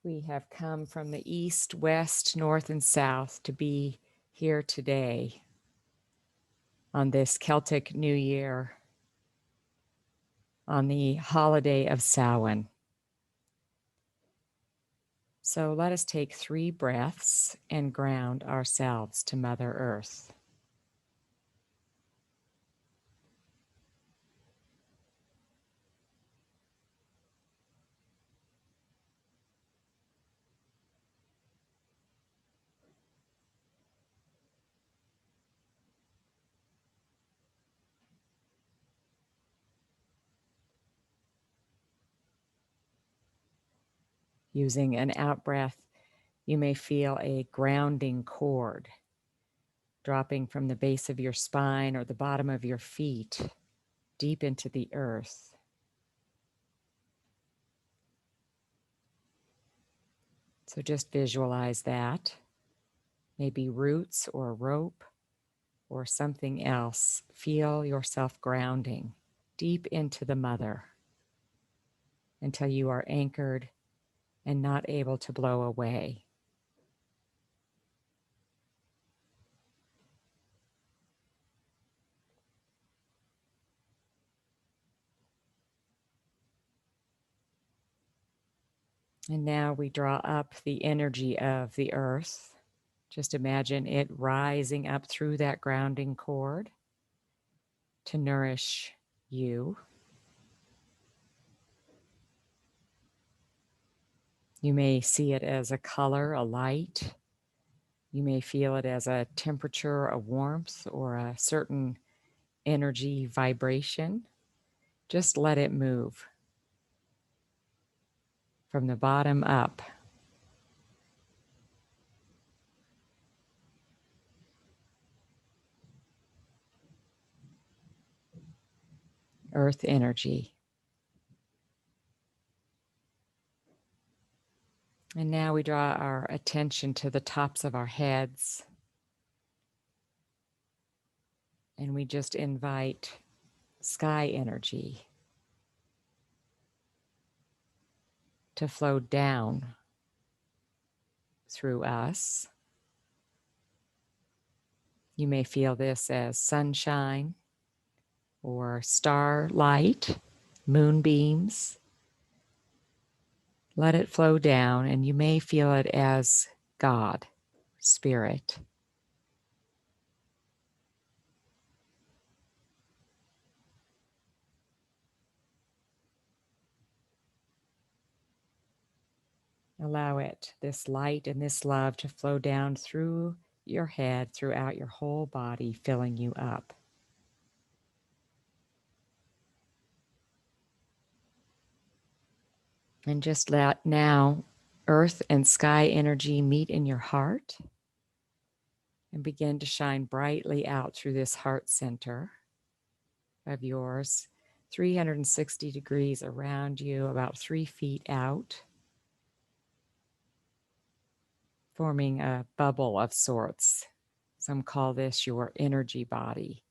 We have come from the east, west, north, and south to be here today on this Celtic New Year, on the holiday of Samhain. So let us take 3 breaths and ground ourselves to Mother Earth. Using an out breath, you may feel a grounding cord dropping from the base of your spine or the bottom of your feet deep into the earth. So just visualize that. Maybe roots or rope or something else. Feel yourself grounding deep into the mother until you are anchored and not able to blow away. And now we draw up the energy of the earth. Just imagine it rising up through that grounding cord to nourish you. You may see it as a color, a light. You may feel it as a temperature, a warmth, or a certain energy vibration. Just let it move from the bottom up. Earth energy. And now we draw our attention to the tops of our heads. And we just invite sky energy to flow down through us. You may feel this as sunshine or starlight, moonbeams. Let it flow down, and you may feel it as God, Spirit. Allow it, this light and this love, to flow down through your head, throughout your whole body, filling you up. And just let now earth and sky energy meet in your heart and begin to shine brightly out through this heart center of yours, 360 degrees around you, about 3 feet out, forming a bubble of sorts. Some call this your energy body,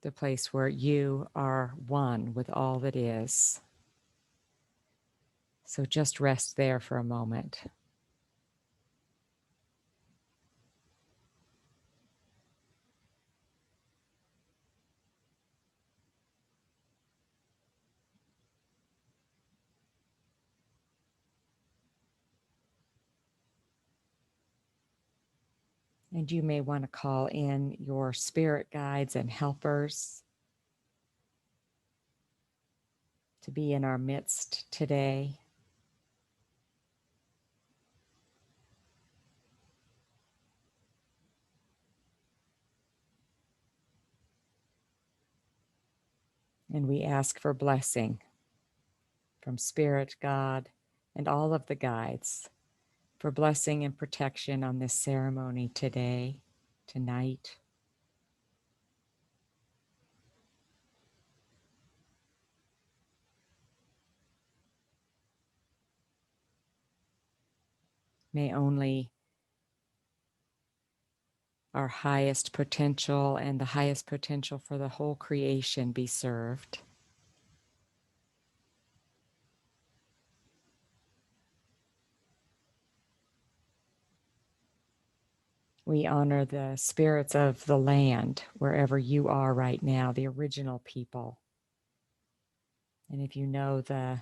the place where you are one with all that is. So just rest there for a moment. And you may want to call in your spirit guides and helpers to be in our midst today. And we ask for blessing from Spirit, God, and all of the guides, for blessing and protection on this ceremony today, tonight. May only our highest potential and the highest potential for the whole creation be served. We honor the spirits of the land, wherever you are right now, the original people. And if you know the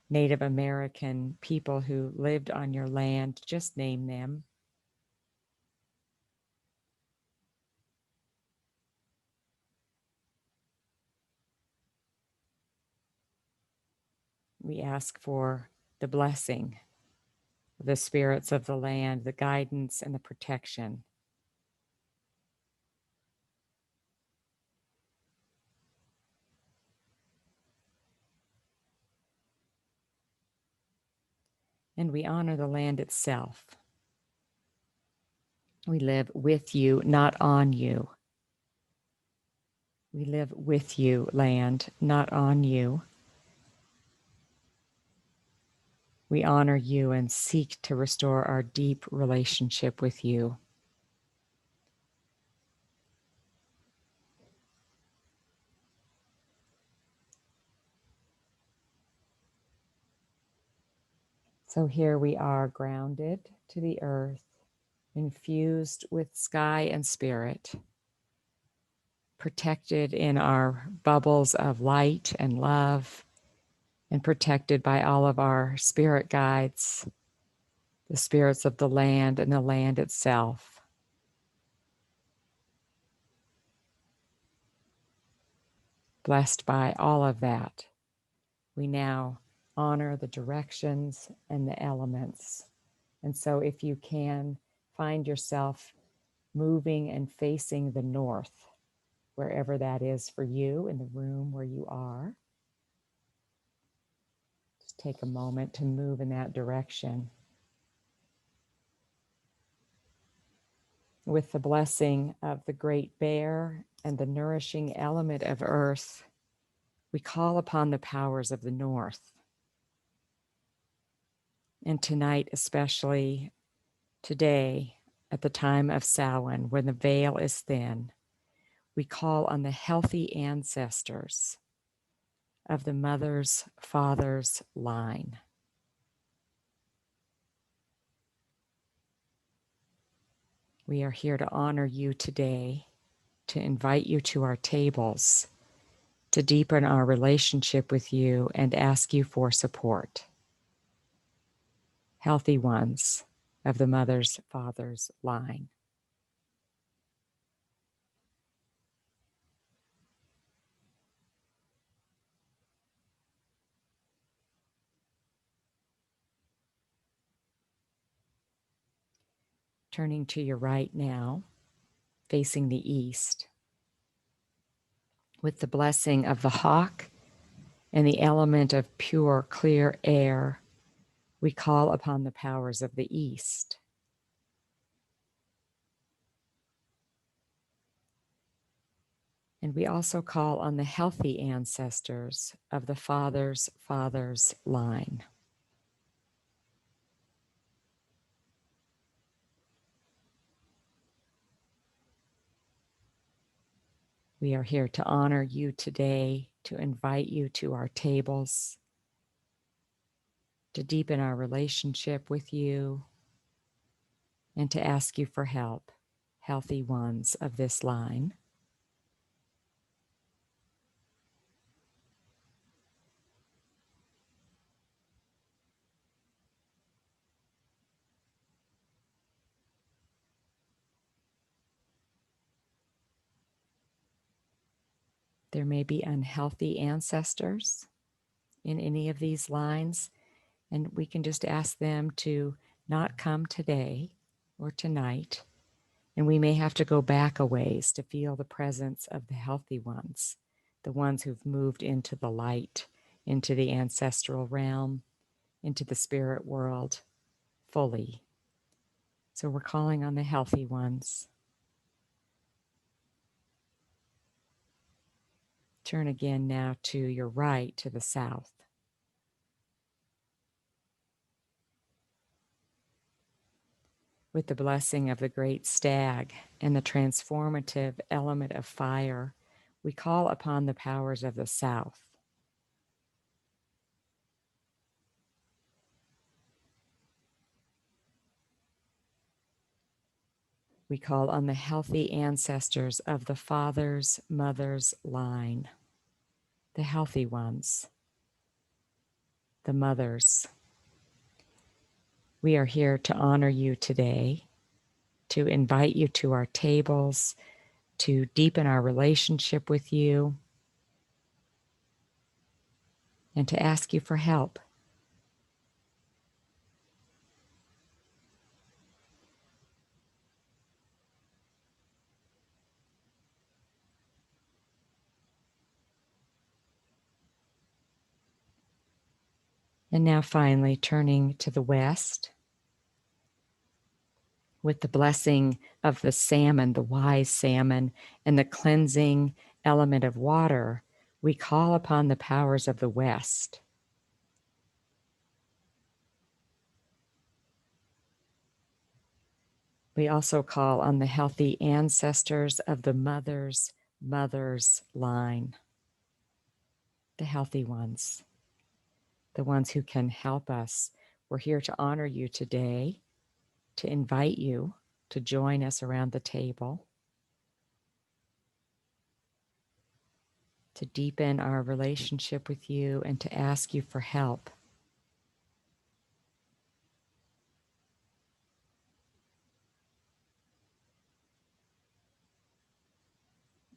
Native American people who lived on your land, just name them. We ask for the blessing of the spirits of the land, the guidance and the protection. And we honor the land itself. We live with you, not on you. We live with you, land, not on you. We honor you and seek to restore our deep relationship with you. So here we are, grounded to the earth, infused with sky and spirit, protected in our bubbles of light and love, and protected by all of our spirit guides, the spirits of the land and the land itself. Blessed by all of that, we now honor the directions and the elements. And so if you can find yourself moving and facing the north, wherever that is for you in the room where you are, just take a moment to move in that direction. With the blessing of the great bear and the nourishing element of earth, we call upon the powers of the north. And tonight, especially today, at the time of Samhain, when the veil is thin, we call on the healthy ancestors of the mother's, father's line. We are here to honor you today, to invite you to our tables, to deepen our relationship with you and ask you for support. Healthy ones of the mother's, father's line. Turning to your right now, facing the east, with the blessing of the hawk and the element of pure, clear air, we call upon the powers of the east. And we also call on the healthy ancestors of the father's, father's line. We are here to honor you today, to invite you to our tables, to deepen our relationship with you, and to ask you for help, healthy ones of this line. There may be unhealthy ancestors in any of these lines, and we can just ask them to not come today or tonight. And we may have to go back a ways to feel the presence of the healthy ones, the ones who've moved into the light, into the ancestral realm, into the spirit world fully. So we're calling on the healthy ones. Turn again now to your right, to the south. With the blessing of the great stag and the transformative element of fire, we call upon the powers of the south. We call on the healthy ancestors of the father's, mother's line, the healthy ones, the mothers. We are here to honor you today, to invite you to our tables, to deepen our relationship with you, and to ask you for help. And now finally turning to the west with the blessing of the salmon, the wise salmon, and the cleansing element of water, we call upon the powers of the west. We also call on the healthy ancestors of the mother's line, the healthy ones, the ones who can help us. We're here to honor you today, to invite you to join us around the table, to deepen our relationship with you, and to ask you for help.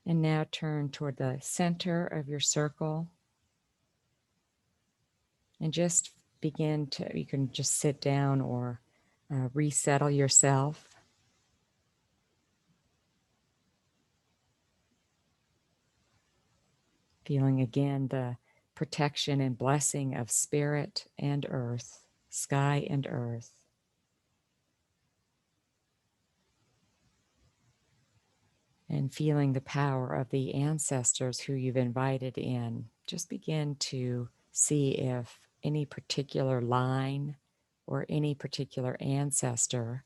And now turn toward the center of your circle and just begin to, you can just sit down or resettle yourself. Feeling again the protection and blessing of spirit and earth, sky and earth. And feeling the power of the ancestors who you've invited in. Just begin to see if any particular line or any particular ancestor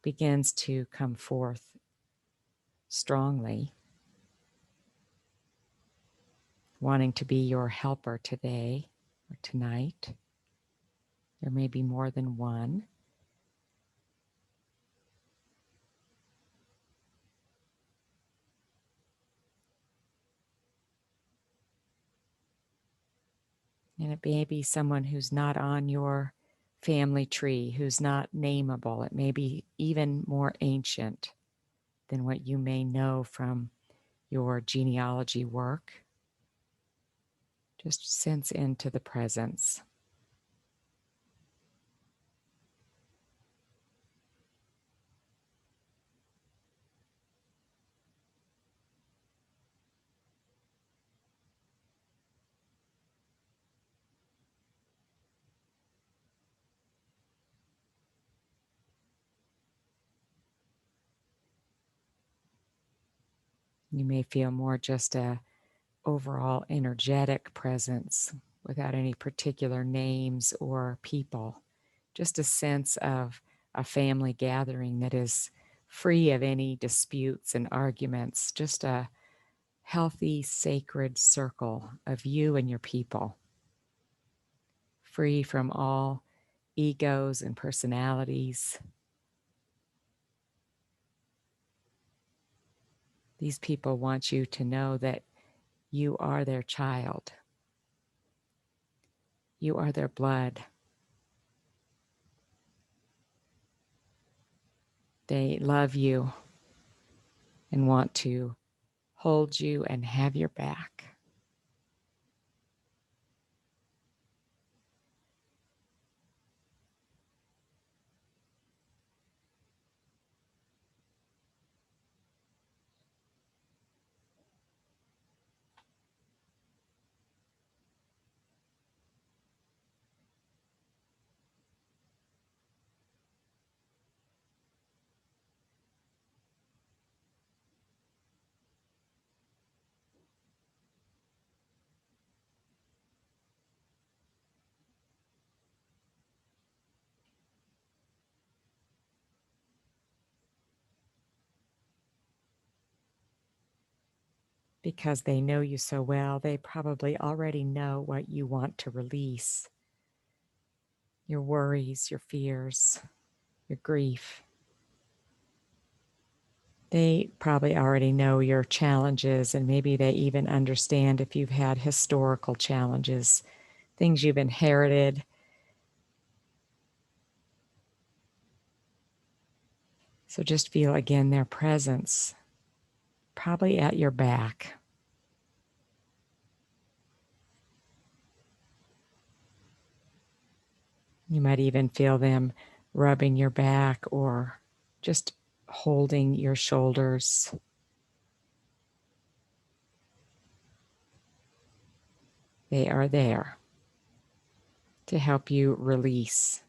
begins to come forth strongly, wanting to be your helper today or tonight. There may be more than one. And it may be someone who's not on your family tree, who's not nameable. It may be even more ancient than what you may know from your genealogy work. Just sense into the presence. You may feel more just a overall energetic presence without any particular names or people. Just a sense of a family gathering that is free of any disputes and arguments, just a healthy, sacred circle of you and your people, free from all egos and personalities. These people want you to know that you are their child. You are their blood. They love you and want to hold you and have your back. Because they know you so well, they probably already know what you want to release. Your worries, your fears, your grief. They probably already know your challenges, and maybe they even understand if you've had historical challenges, things you've inherited. So just feel again their presence, probably at your back. You might even feel them rubbing your back or just holding your shoulders. They are there to help you release.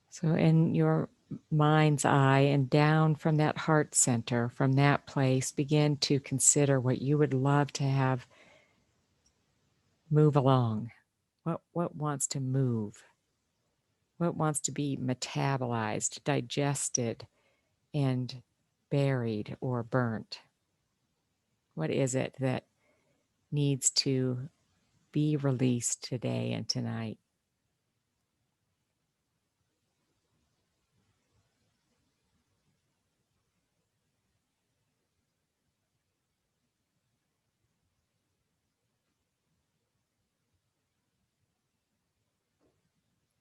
So, in your mind's eye and down from that heart center, from that place, begin to consider what you would love to have move along. What wants to move? What wants to be metabolized, digested, and buried or burnt? What is it that needs to be released today and tonight?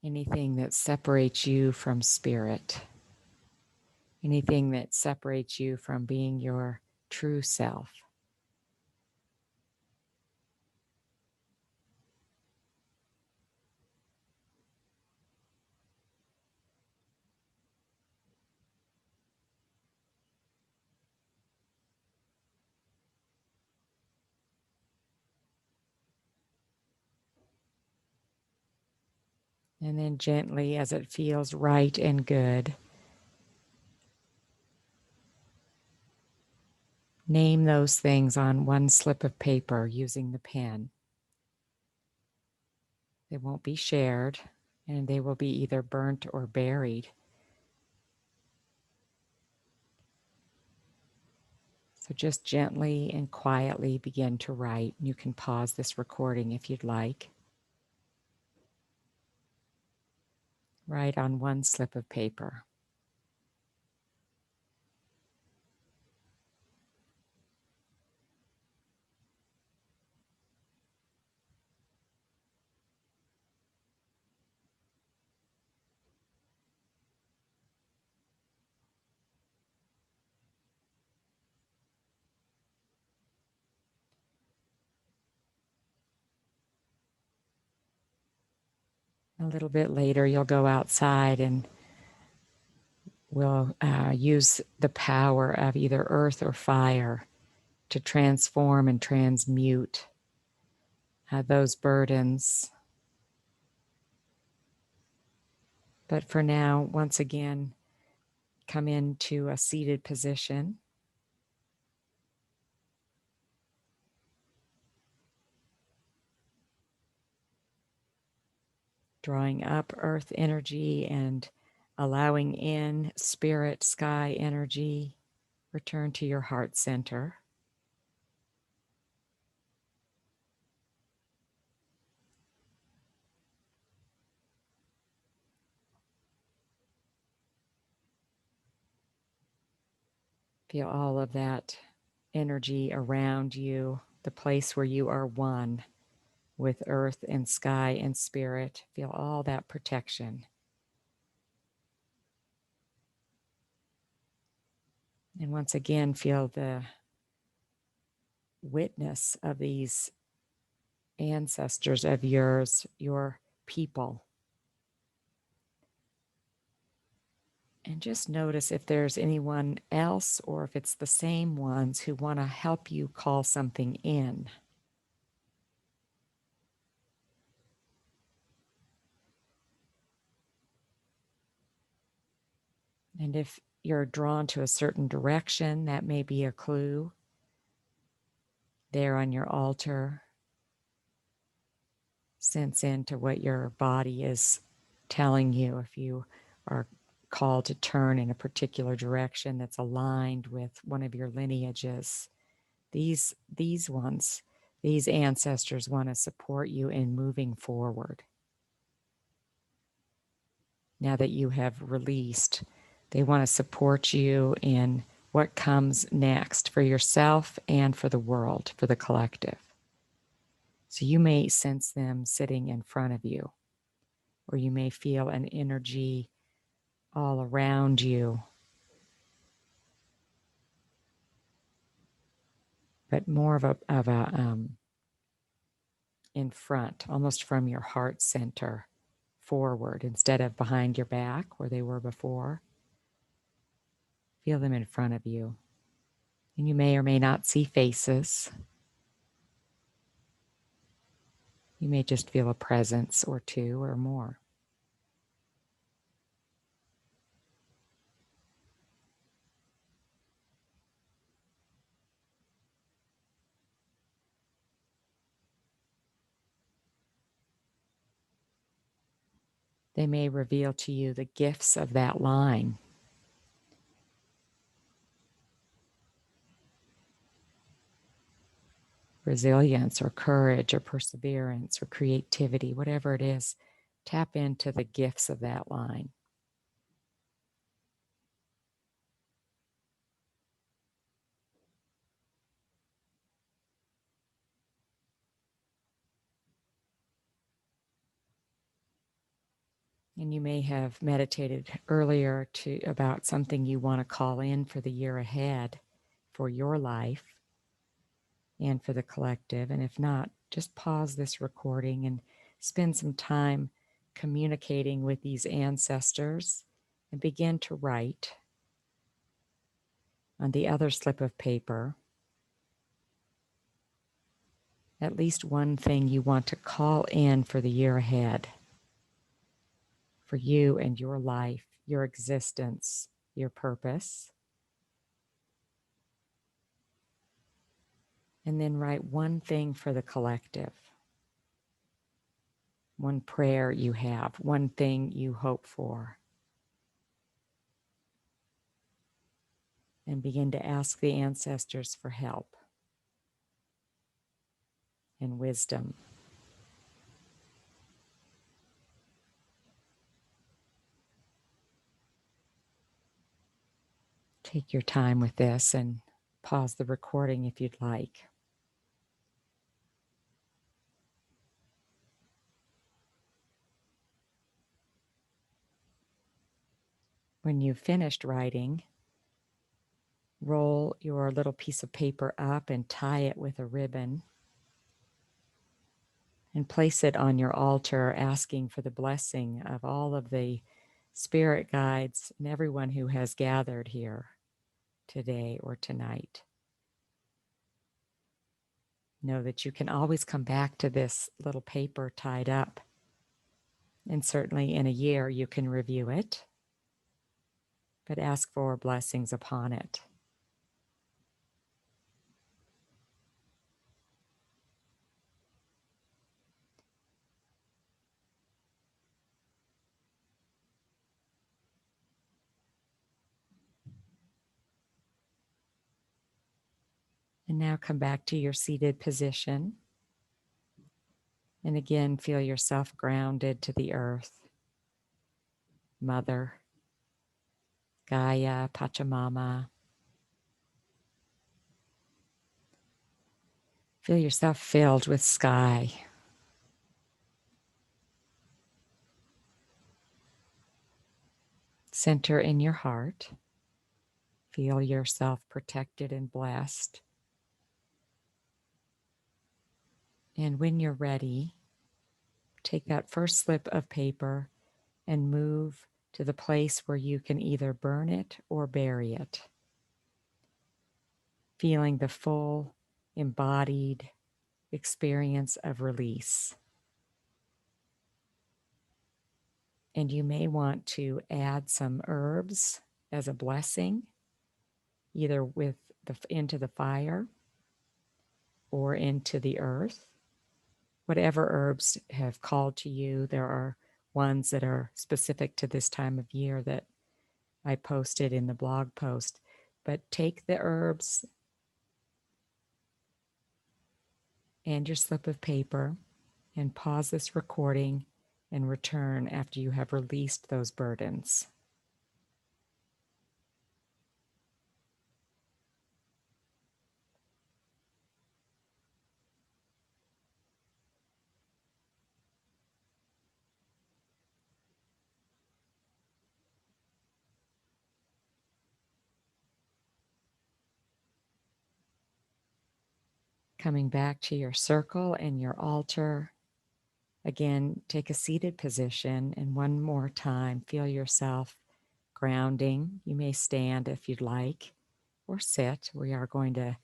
Anything that separates you from spirit, anything that separates you from being your true self. And then gently, as it feels right and good, name those things on one slip of paper using the pen. They won't be shared, and they will be either burnt or buried. So just gently and quietly begin to write. You can pause this recording if you'd like. Write on one slip of paper. A little bit later, you'll go outside and we'll use the power of either earth or fire to transform and transmute those burdens. But for now, once again, come into a seated position. Drawing up earth energy and allowing in spirit, sky energy. Return to your heart center. Feel all of that energy around you, the place where you are one with earth and sky and spirit. Feel all that protection. And once again, feel the witness of these ancestors of yours, your people. And just notice if there's anyone else or if it's the same ones who want to help you call something in. And if you're drawn to a certain direction, that may be a clue there on your altar. Sense into what your body is telling you. If you are called to turn in a particular direction that's aligned with one of your lineages, These ones, these ancestors want to support you in moving forward. Now that you have released, they want to support you in what comes next for yourself and for the world, for the collective. So you may sense them sitting in front of you, or you may feel an energy all around you, but more of a in front, almost from your heart center forward instead of behind your back where they were before. Feel them in front of you. And you may or may not see faces. You may just feel a presence or two or more. They may reveal to you the gifts of that line. Resilience or courage or perseverance or creativity, whatever it is, tap into the gifts of that line. And you may have meditated earlier about something you want to call in for the year ahead for your life and for the collective. And if not, just pause this recording and spend some time communicating with these ancestors and begin to write on the other slip of paper at least one thing you want to call in for the year ahead, for you and your life, your existence, your purpose. And then write one thing for the collective, one prayer you have, one thing you hope for. And begin to ask the ancestors for help and wisdom. Take your time with this and pause the recording if you'd like. When you've finished writing, roll your little piece of paper up and tie it with a ribbon and place it on your altar, asking for the blessing of all of the spirit guides and everyone who has gathered here today or tonight. Know that you can always come back to this little paper tied up. And certainly in a year you can review it, but ask for blessings upon it. And now come back to your seated position. And again, feel yourself grounded to the earth, Mother, Gaia, Pachamama. Feel yourself filled with sky. Center in your heart. Feel yourself protected and blessed. And when you're ready, take that first slip of paper and move to the place where you can either burn it or bury it. Feeling the full embodied experience of release. And you may want to add some herbs as a blessing, either into the fire or into the earth. Whatever herbs have called to you, there are ones that are specific to this time of year that I posted in the blog post. But take the herbs and your slip of paper and pause this recording and return after you have released those burdens. Coming back to your circle and your altar. Again, take a seated position, and one more time, feel yourself grounding. You may stand if you'd like, or sit. We are going to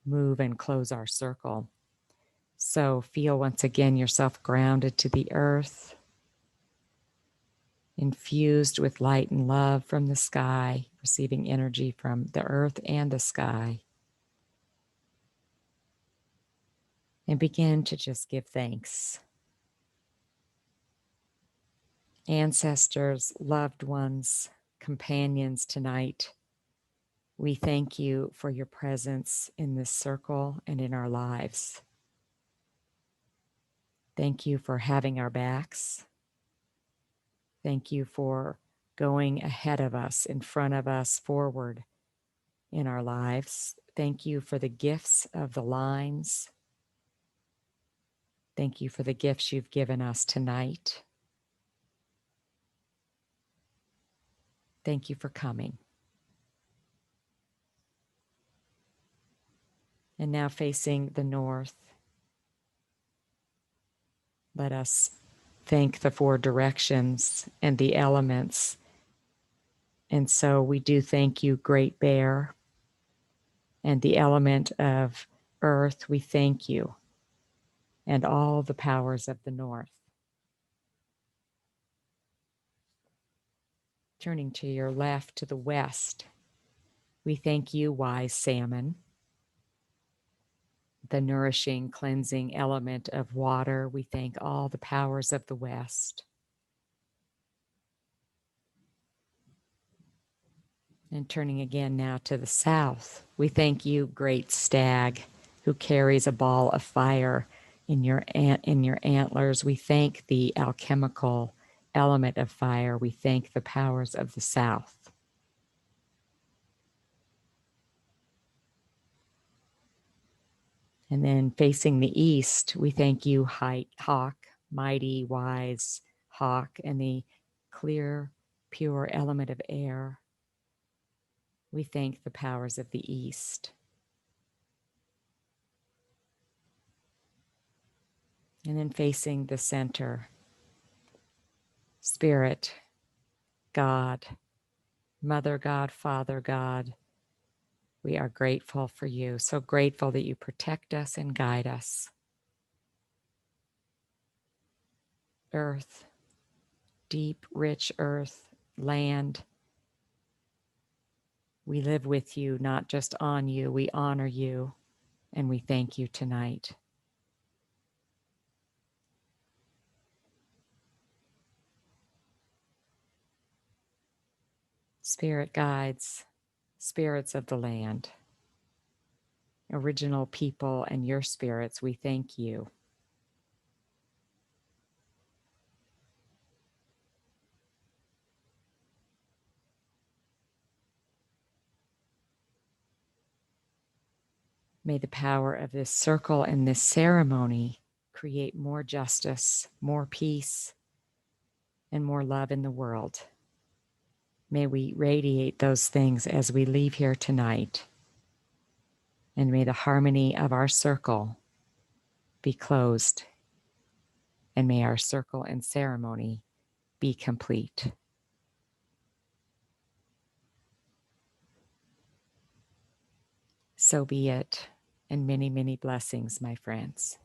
move and close our circle. So feel once again yourself grounded to the earth, infused with light and love from the sky, receiving energy from the earth and the sky. And begin to just give thanks. Ancestors, loved ones, companions tonight, we thank you for your presence in this circle and in our lives. Thank you for having our backs. Thank you for going ahead of us, in front of us, forward in our lives. Thank you for the gifts of the lines. Thank you for the gifts you've given us tonight. Thank you for coming. And now facing the north, let us thank the four directions and the elements. And so we do thank you, Great Bear, and the element of earth, we thank you, and all the powers of the north. Turning to your left, to the west, we thank you, wise salmon, the nourishing, cleansing element of water. We thank all the powers of the west. And turning again now to the south, we thank you, great stag, who carries a ball of fire in your antlers. We thank the alchemical element of fire. We thank the powers of the south. And then facing the east, we thank you, hawk, mighty, wise hawk, and the clear, pure element of air. We thank the powers of the east. And then facing the center, Spirit, God, Mother God, Father God, we are grateful for you. So grateful that you protect us and guide us. Earth, deep, rich earth, land. We live with you, not just on you. We honor you, and we thank you tonight. Spirit guides, spirits of the land, original people and your spirits, we thank you. May the power of this circle and this ceremony create more justice, more peace, and more love in the world. May we radiate those things as we leave here tonight. And may the harmony of our circle be closed. And may our circle and ceremony be complete. So be it, and many, many blessings, my friends.